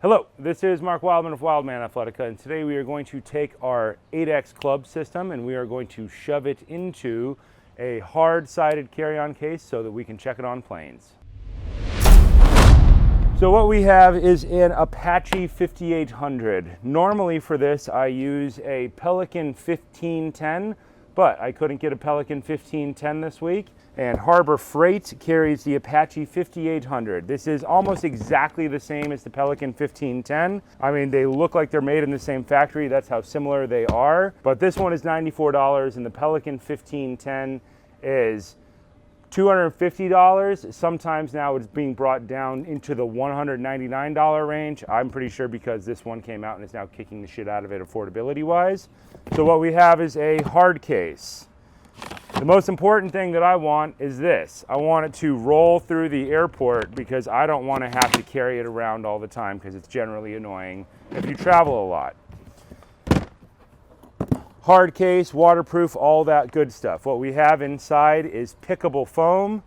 Hello, this is Mark Wildman of Wildman Athletica, and today we are going to take our Adex Club system and we are going to shove it into a hard-sided carry-on case so that we can check it on planes. So what we have is an Apache 5800. Normally for this I use a Pelican 1510, but I couldn't get a Pelican 1510 this week, and Harbour Freight carries the Apache 5800. This is almost exactly the same as the Pelican 1510. I mean, they look like they're made in the same factory. That's how similar they are. But this one is $94 and the Pelican 1510 is $250. Sometimes now it's being brought down into the $199 range. I'm pretty sure because this one came out and is now kicking the shit out of it affordability wise. So what we have is a hard case. The most important thing that I want is this. I want it to roll through the airport because I don't want to have to carry it around all the time because it's generally annoying if you travel a lot. Hard case, waterproof, all that good stuff. What we have inside is pickable foam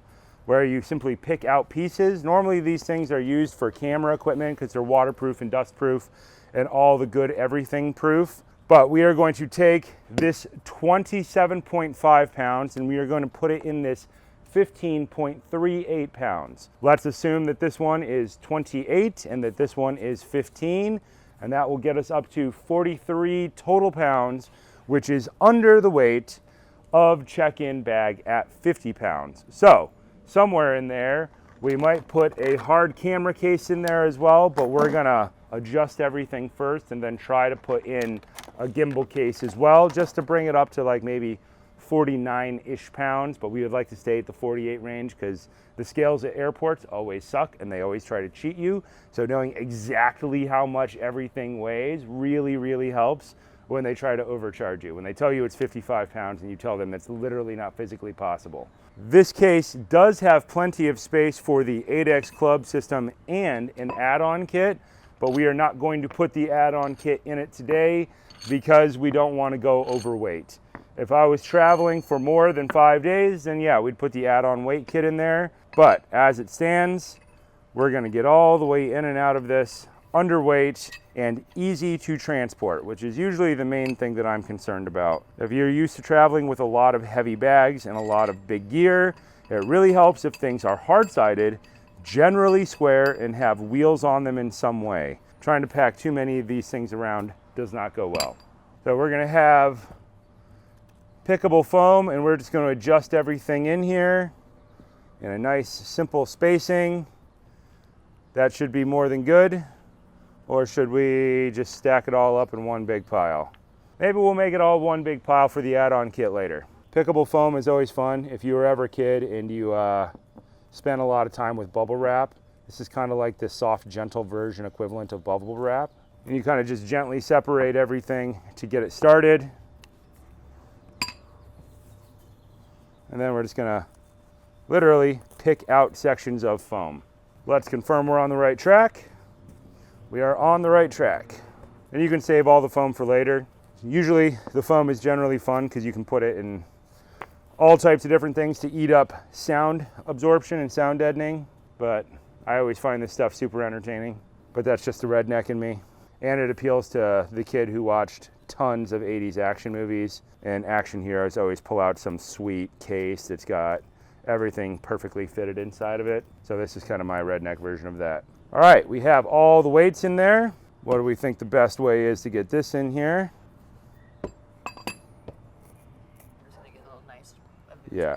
where you simply pick out pieces. Normally these things are used for camera equipment because they're waterproof and dustproof and all the good everything proof. But we are going to take this 27.5 pounds and we are going to put it in this 15.38 pounds. Let's assume that this one is 28 and that this one is 15, and that will get us up to 43 total pounds, which is under the weight of check-in bag at 50 pounds. So somewhere in there, we might put a hard camera case in there as well, but we're gonna adjust everything first and then try to put in a gimbal case as well, just to bring it up to like maybe 49-ish pounds, but we would like to stay at the 48 range because the scales at airports always suck and they always try to cheat you. So knowing exactly how much everything weighs really, really helps when they try to overcharge you. When they tell you it's 55 pounds and you tell them it's literally not physically possible. This case does have plenty of space for the Adex Club system and an add-on kit, but we are not going to put the add-on kit in it today because we don't want to go overweight. If I was traveling for more than 5 days, then yeah, we'd put the add-on weight kit in there. But as it stands, we're gonna get all the way in and out of this underweight and easy to transport, which is usually the main thing that I'm concerned about. If you're used to traveling with a lot of heavy bags and a lot of big gear, it really helps if things are hard-sided, generally square, and have wheels on them in some way. Trying to pack too many of these things around does not go well. So we're gonna have pickable foam and we're just gonna adjust everything in here in a nice simple spacing. That should be more than good. Or should we just stack it all up in one big pile? Maybe we'll make it all one big pile for the add-on kit later. Pickable foam is always fun. If you were ever a kid and you spent a lot of time with bubble wrap, this is kind of like the soft, gentle version equivalent of bubble wrap. And you kind of just gently separate everything to get it started. And then we're just gonna literally pick out sections of foam. Let's confirm we're on the right track. We are on the right track. And you can save all the foam for later. Usually the foam is generally fun because you can put it in all types of different things to eat up sound absorption and sound deadening. But I always find this stuff super entertaining. But that's just the redneck in me. And it appeals to the kid who watched tons of 80s action movies, and action heroes always pull out some sweet case that's got everything perfectly fitted inside of it. So this is kind of my redneck version of that. All right, we have all the weights in there. What do we think the best way is to get this in here? Yeah.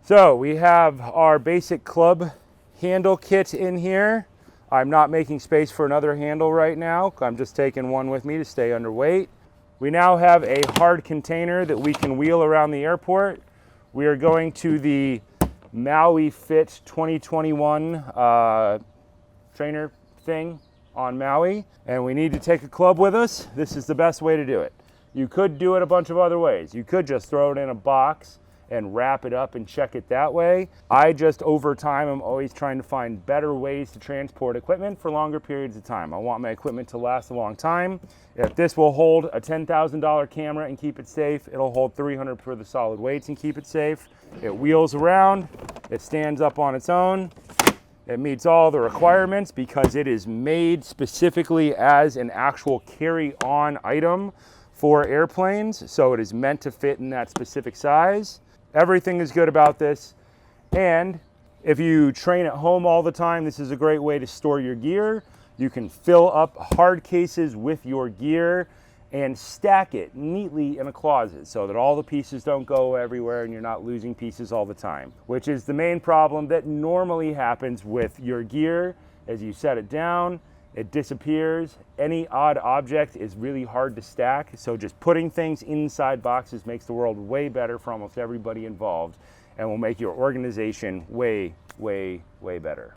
So we have our basic club handle kit in here. I'm not making space for another handle right now. I'm just taking one with me to stay underweight. We now have a hard container that we can wheel around the airport. We are going to the Maui Fit 2021 trainer thing on Maui, and we need to take a club with us. This is the best way to do it. You could do it a bunch of other ways. You could just throw it in a box and wrap it up and check it that way. I just, over time, I'm always trying to find better ways to transport equipment for longer periods of time. I want my equipment to last a long time. If this will hold a $10,000 camera and keep it safe, it'll hold 300 for the solid weights and keep it safe. It wheels around, it stands up on its own, It meets all the requirements because it is made specifically as an actual carry-on item for airplanes. So it is meant to fit in that specific size. Everything is good about this. And if you train at home all the time, this is a great way to store your gear. You can fill up hard cases with your gear and stack it neatly in a closet so that all the pieces don't go everywhere and you're not losing pieces all the time, which is the main problem that normally happens with your gear. As you set it down, it disappears. Any odd object is really hard to stack, so just putting things inside boxes makes the world way better for almost everybody involved and will make your organization way, way, way better.